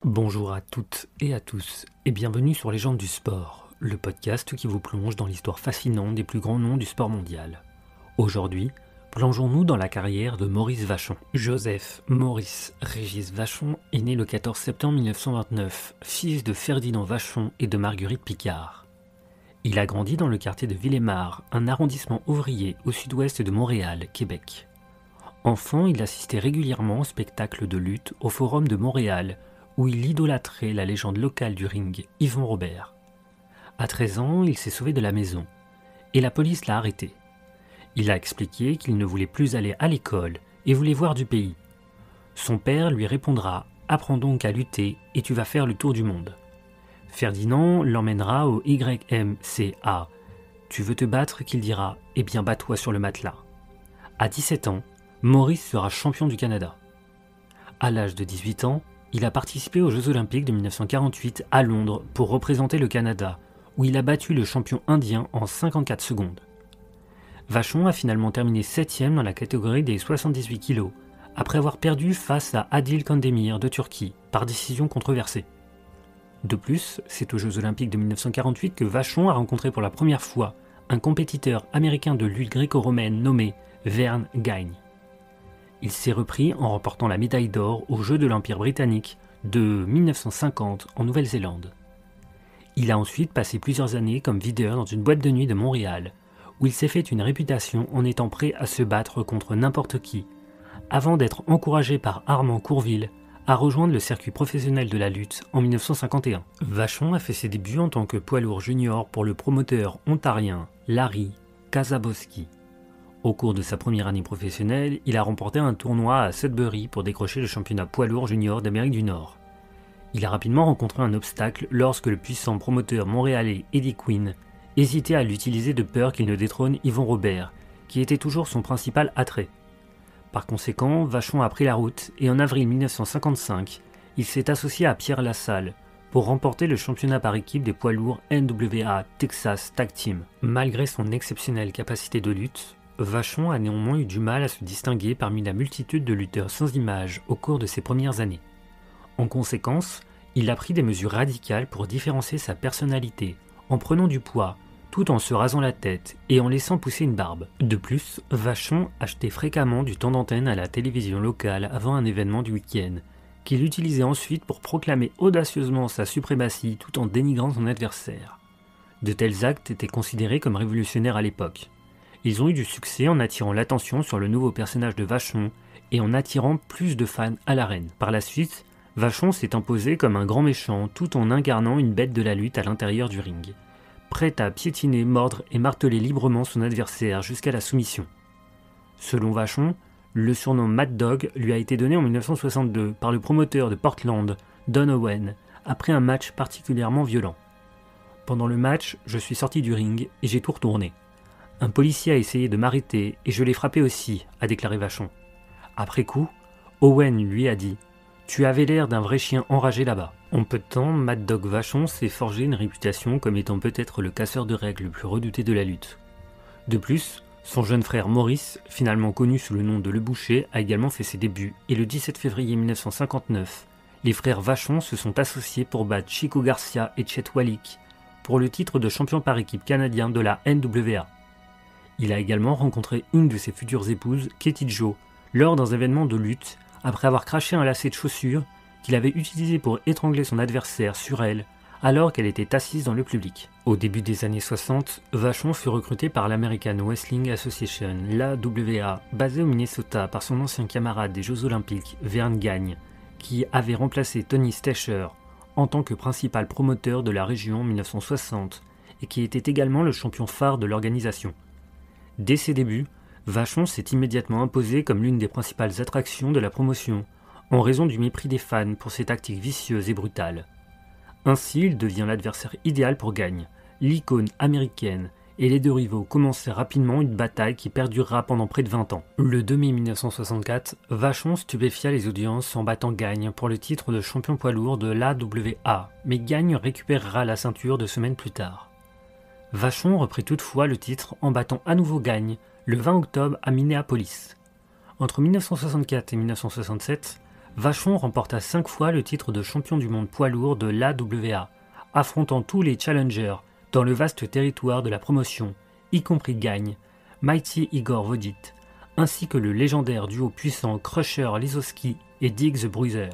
Bonjour à toutes et à tous et bienvenue sur Légendes du sport, le podcast qui vous plonge dans l'histoire fascinante des plus grands noms du sport mondial. Aujourd'hui, plongeons-nous dans la carrière de Maurice Vachon. Joseph Maurice Régis Vachon est né le 14 septembre 1929, fils de Ferdinand Vachon et de Marguerite Picard. Il a grandi dans le quartier de Villemard, un arrondissement ouvrier au sud-ouest de Montréal, Québec. Enfant, il assistait régulièrement aux spectacles de lutte au Forum de Montréal, où il idolâtrait la légende locale du ring, Yvon Robert. À 13 ans, il s'est sauvé de la maison, et la police l'a arrêté. Il a expliqué qu'il ne voulait plus aller à l'école et voulait voir du pays. Son père lui répondra « Apprends donc à lutter et tu vas faire le tour du monde ». Ferdinand l'emmènera au YMCA. Tu veux te battre, qu'il dira « Eh bien bats-toi sur le matelas ». À 17 ans, Maurice sera champion du Canada. À l'âge de 18 ans, il a participé aux Jeux Olympiques de 1948 à Londres pour représenter le Canada, où il a battu le champion indien en 54 secondes. Vachon a finalement terminé 7e dans la catégorie des 78 kg, après avoir perdu face à Adil Kandemir de Turquie, par décision controversée. De plus, c'est aux Jeux Olympiques de 1948 que Vachon a rencontré pour la première fois un compétiteur américain de lutte gréco-romaine nommé Vern Gagne. Il s'est repris en remportant la médaille d'or aux Jeux de l'Empire britannique de 1950 en Nouvelle-Zélande. Il a ensuite passé plusieurs années comme videur dans une boîte de nuit de Montréal, où il s'est fait une réputation en étant prêt à se battre contre n'importe qui, avant d'être encouragé par Armand Courville à rejoindre le circuit professionnel de la lutte en 1951. Vachon a fait ses débuts en tant que poids lourd junior pour le promoteur ontarien Larry Kazaboski. Au cours de sa première année professionnelle, il a remporté un tournoi à Sudbury pour décrocher le championnat poids lourd junior d'Amérique du Nord. Il a rapidement rencontré un obstacle lorsque le puissant promoteur montréalais Eddie Quinn hésitait à l'utiliser de peur qu'il ne détrône Yvon Robert, qui était toujours son principal attrait. Par conséquent, Vachon a pris la route et en avril 1955, il s'est associé à Pierre Lassalle pour remporter le championnat par équipe des poids lourds NWA Texas Tag Team. Malgré son exceptionnelle capacité de lutte, Vachon a néanmoins eu du mal à se distinguer parmi la multitude de lutteurs sans image au cours de ses premières années. En conséquence, il a pris des mesures radicales pour différencier sa personnalité, en prenant du poids, tout en se rasant la tête et en laissant pousser une barbe. De plus, Vachon achetait fréquemment du temps d'antenne à la télévision locale avant un événement du week-end, qu'il utilisait ensuite pour proclamer audacieusement sa suprématie tout en dénigrant son adversaire. De tels actes étaient considérés comme révolutionnaires à l'époque. Ils ont eu du succès en attirant l'attention sur le nouveau personnage de Vachon et en attirant plus de fans à l'arène. Par la suite, Vachon s'est imposé comme un grand méchant tout en incarnant une bête de la lutte à l'intérieur du ring, prêt à piétiner, mordre et marteler librement son adversaire jusqu'à la soumission. Selon Vachon, le surnom Mad Dog lui a été donné en 1962 par le promoteur de Portland, Don Owen, après un match particulièrement violent. Pendant le match, je suis sorti du ring et j'ai tout retourné. Un policier a essayé de m'arrêter et je l'ai frappé aussi, a déclaré Vachon. Après coup, Owen lui a dit « Tu avais l'air d'un vrai chien enragé là-bas ». En peu de temps, Mad Dog Vachon s'est forgé une réputation comme étant peut-être le casseur de règles le plus redouté de la lutte. De plus, son jeune frère Maurice, finalement connu sous le nom de Le Boucher, a également fait ses débuts et le 17 février 1959, les frères Vachon se sont associés pour battre Chico Garcia et Chet Walick pour le titre de champion par équipe canadien de la NWA. Il a également rencontré une de ses futures épouses, Katie Joe, lors d'un événement de lutte, après avoir craché un lacet de chaussure qu'il avait utilisé pour étrangler son adversaire sur elle, alors qu'elle était assise dans le public. Au début des années 60, Vachon fut recruté par l'American Wrestling Association, l'AWA, basée au Minnesota par son ancien camarade des Jeux Olympiques, Vern Gagne, qui avait remplacé Tony Stecher en tant que principal promoteur de la région en 1960 et qui était également le champion phare de l'organisation. Dès ses débuts, Vachon s'est immédiatement imposé comme l'une des principales attractions de la promotion, en raison du mépris des fans pour ses tactiques vicieuses et brutales. Ainsi, il devient l'adversaire idéal pour Gagne, l'icône américaine, et les deux rivaux commencèrent rapidement une bataille qui perdurera pendant près de 20 ans. Le 2 mai 1964, Vachon stupéfia les audiences en battant Gagne pour le titre de champion poids lourd de l'AWA, mais Gagne récupérera la ceinture 2 semaines plus tard. Vachon reprit toutefois le titre en battant à nouveau Gagne le 20 octobre à Minneapolis. Entre 1964 et 1967, Vachon remporta 5 fois le titre de champion du monde poids lourd de l'AWA, affrontant tous les challengers dans le vaste territoire de la promotion, y compris Gagne, Mighty Igor Vodit, ainsi que le légendaire duo puissant Crusher Lisowski et Diggs the Bruiser.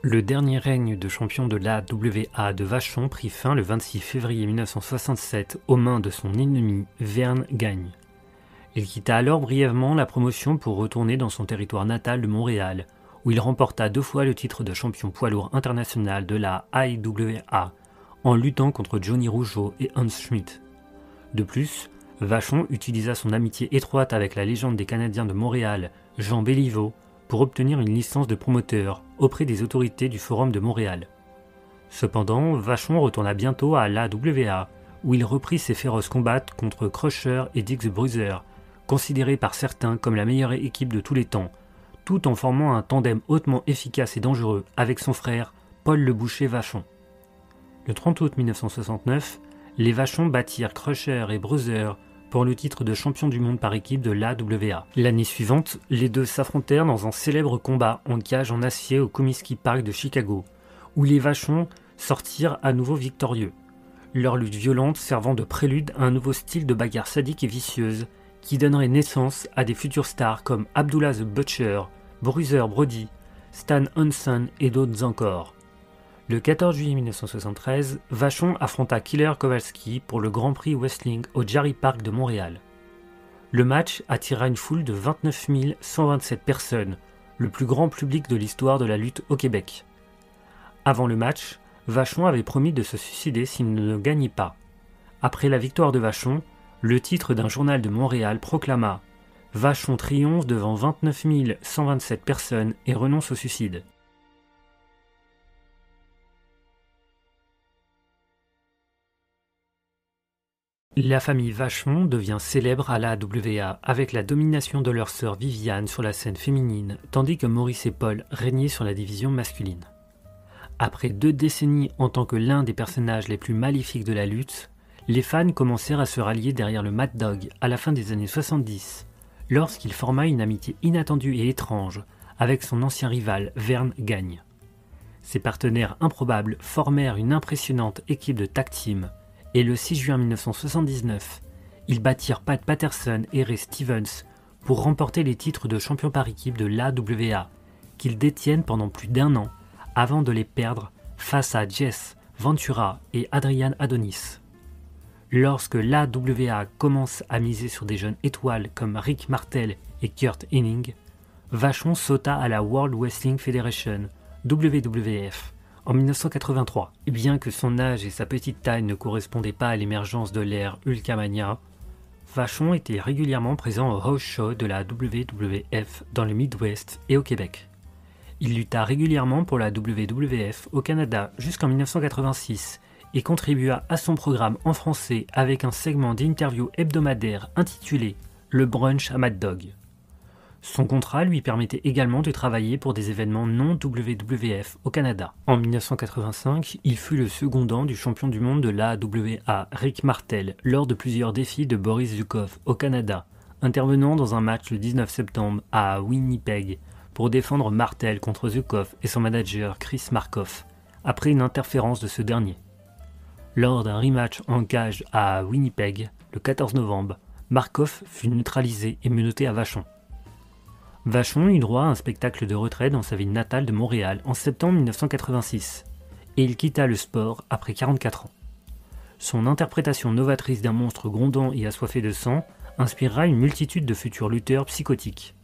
Le dernier règne de champion de l'AWA de Vachon prit fin le 26 février 1967 aux mains de son ennemi Verne Gagne. Il quitta alors brièvement la promotion pour retourner dans son territoire natal de Montréal, où il remporta 2 fois le titre de champion poids lourd international de la IWA, en luttant contre Johnny Rougeau et Hans Schmidt. De plus, Vachon utilisa son amitié étroite avec la légende des Canadiens de Montréal, Jean Béliveau, pour obtenir une licence de promoteur auprès des autorités du Forum de Montréal. Cependant, Vachon retourna bientôt à l'AWA, où il reprit ses féroces combats contre Crusher et Diggs the Bruiser, considérés par certains comme la meilleure équipe de tous les temps, tout en formant un tandem hautement efficace et dangereux avec son frère Paul Le Boucher Vachon. Le 30 août 1969, les Vachon battirent Crusher et Bruiser pour le titre de champion du monde par équipe de l'AWA. L'année suivante, les deux s'affrontèrent dans un célèbre combat en cage en acier au Comiskey Park de Chicago, où les Vachon sortirent à nouveau victorieux, leur lutte violente servant de prélude à un nouveau style de bagarre sadique et vicieuse qui donnerait naissance à des futures stars comme Abdullah the Butcher, Bruiser Brody, Stan Hansen et d'autres encore. Le 14 juillet 1973, Vachon affronta Killer Kowalski pour le Grand Prix Wrestling au Jarry Park de Montréal. Le match attira une foule de 29 127 personnes, le plus grand public de l'histoire de la lutte au Québec. Avant le match, Vachon avait promis de se suicider s'il ne gagnait pas. Après la victoire de Vachon, le titre d'un journal de Montréal proclama « Vachon triomphe devant 29 127 personnes et renonce au suicide ». La famille Vachon devient célèbre à l'AWA avec la domination de leur sœur Viviane sur la scène féminine, tandis que Maurice et Paul régnaient sur la division masculine. Après 2 décennies en tant que l'un des personnages les plus maléfiques de la lutte, les fans commencèrent à se rallier derrière le Mad Dog à la fin des années 70, lorsqu'il forma une amitié inattendue et étrange avec son ancien rival Verne Gagne. Ces partenaires improbables formèrent une impressionnante équipe de tag team, et le 6 juin 1979, ils battirent Pat Patterson et Ray Stevens pour remporter les titres de champion par équipe de l'AWA, qu'ils détiennent pendant plus d'1 an avant de les perdre face à Jess Ventura et Adrian Adonis. Lorsque l'AWA commence à miser sur des jeunes étoiles comme Rick Martel et Kurt Hennig, Vachon sauta à la World Wrestling Federation, WWF, en 1983. Et bien que son âge et sa petite taille ne correspondaient pas à l'émergence de l'ère Hulkamania, Vachon était régulièrement présent au house show de la WWF dans le Midwest et au Québec. Il lutta régulièrement pour la WWF au Canada jusqu'en 1986 et contribua à son programme en français avec un segment d'interview hebdomadaire intitulé « Le brunch à Mad Dog ». Son contrat lui permettait également de travailler pour des événements non WWF au Canada. En 1985, il fut le secondant du champion du monde de l'AWA, Rick Martel, lors de plusieurs défis de Boris Zukov au Canada, intervenant dans un match le 19 septembre à Winnipeg pour défendre Martel contre Zukov et son manager Chris Markov, après une interférence de ce dernier. Lors d'un rematch en cage à Winnipeg, le 14 novembre, Markov fut neutralisé et menotté à Vachon. Vachon eut droit à un spectacle de retraite dans sa ville natale de Montréal en septembre 1986, et il quitta le sport après 44 ans. Son interprétation novatrice d'un monstre grondant et assoiffé de sang inspirera une multitude de futurs lutteurs psychotiques.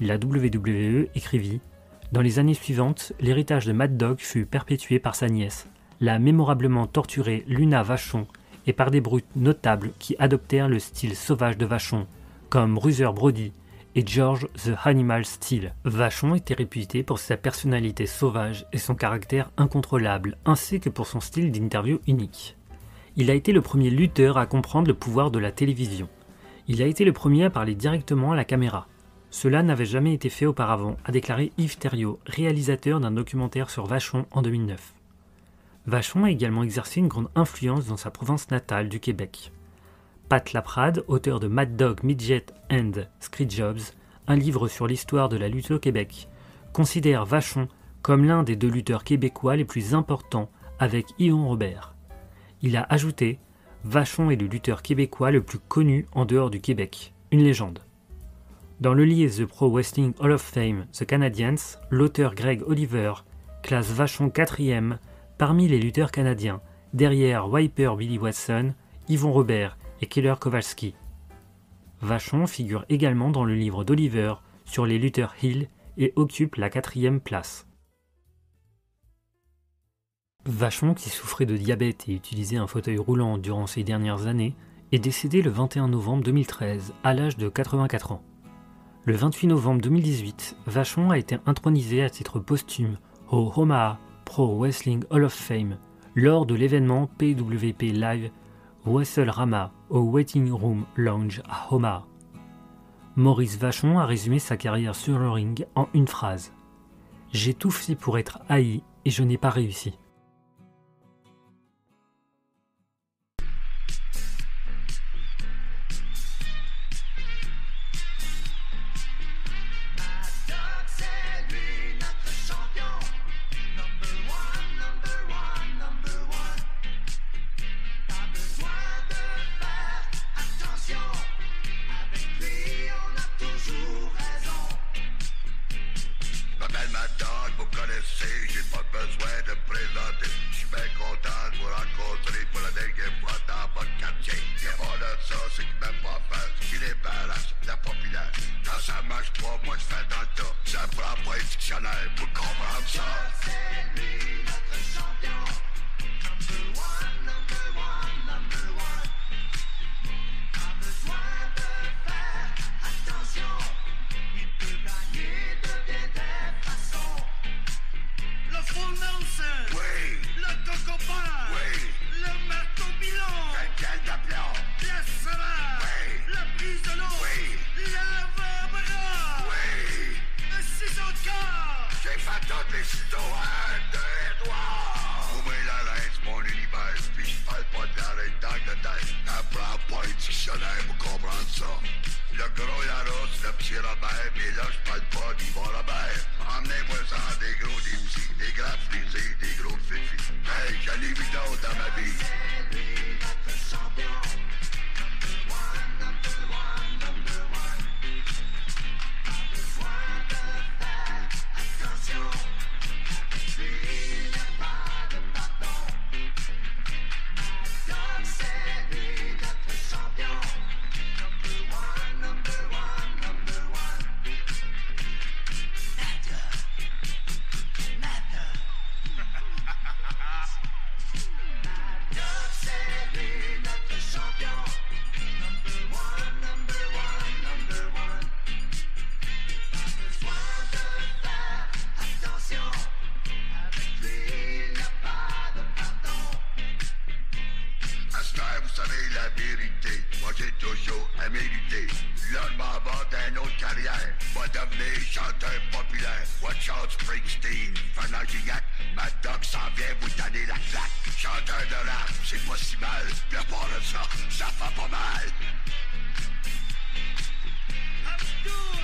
La WWE écrivit « Dans les années suivantes, l'héritage de Mad Dog fut perpétué par sa nièce, la mémorablement torturée Luna Vachon, et par des brutes notables qui adoptèrent le style sauvage de Vachon, comme Bruiser Brody, et George the Animal Steele. Vachon était réputé pour sa personnalité sauvage et son caractère incontrôlable, ainsi que pour son style d'interview unique. Il a été le premier lutteur à comprendre le pouvoir de la télévision. Il a été le premier à parler directement à la caméra. Cela n'avait jamais été fait auparavant, a déclaré Yves Thériault, réalisateur d'un documentaire sur Vachon en 2009. Vachon a également exercé une grande influence dans sa province natale du Québec. Pat Laprade, auteur de Mad Dog, Midget and Screwjobs, un livre sur l'histoire de la lutte au Québec, considère Vachon comme l'un des 2 lutteurs québécois les plus importants avec Yvon Robert. Il a ajouté « Vachon est le lutteur québécois le plus connu en dehors du Québec, une légende ». Dans le livre The Pro Wrestling Hall of Fame The Canadians, l'auteur Greg Oliver classe Vachon 4e parmi les lutteurs canadiens, derrière Viper Billy Watson, Yvon Robert et Keller Kowalski. Vachon figure également dans le livre d'Oliver sur les lutteurs heel et occupe la 4e place. Vachon, qui souffrait de diabète et utilisait un fauteuil roulant durant ces dernières années, est décédé le 21 novembre 2013 à l'âge de 84 ans. Le 28 novembre 2018, Vachon a été intronisé à titre posthume au Omaha Pro Wrestling Hall of Fame lors de l'événement PWP Live WrestleRama au Waiting Room Lounge à Omaha. Maurice Vachon a résumé sa carrière sur le ring en une phrase : « J'ai tout fait pour être haï et je n'ai pas réussi. » J'ai pas besoin de présenter. Je suis bien content de vous rencontrer pour la dernière fois dans votre quartier. Y'a pas de ça, c'est que même pas faire. Il est badass, la populaire. Quand ça marche pas, moi je fais dans le tas. Ça prend pas un dictionnaire pour comprendre ça. C'est lui notre champion. Number one, number one, number one. Pas besoin de faire attention. Il peut gagner de bien des façons. Le full Nelson. Oui. Le Cocopan. Oui. Le marteau bilan. Quelqu'un d'aplomb. La savate. Oui. La prise de l'eau. Oui. L'avant-bras. Oui. Le ciseau de corps. J'ai fait toutes les ciseaux à 2 doigts. Vous mettez la laisse, mon univers. Puis je parle pas de la reine dans le tête. N'apprends pas un dictionnaire pour comprendre ça. Le gros Yaros, le petit Robert, mais là je parle pas d'Yvon Robert. Emmenez-moi ça des gros, des petits, des grands frisés, des gros fifis. Hey, j'en ai vu d'autres dans ma vie. C'est lui notre champion. Number one, number one, number one. Pas besoin de faire attention. Avec lui, il n'y a pas de pardon. Mad Dog, c'est lui notre champion. Number one, number one, number one. Mad Dog. Mad Dog. Mad Dog, c'est lui notre champion. Number one, number one, number one. Pas besoin de faire attention. Avec lui, il n'y a pas de pardon. À ce temps, vous savez la vérité. Moi, j'ai toujours aimé lutter. Là, je m'en vais dans une autre carrière. Moi, devenir chanteur populaire. Watch out, Springsteen, Fernand Gignac. Mad Dog s'en vient vous donner la claque. Chanteur de rap, c'est pas si mal. Puis à part de ça, ça fait pas mal. Abdou!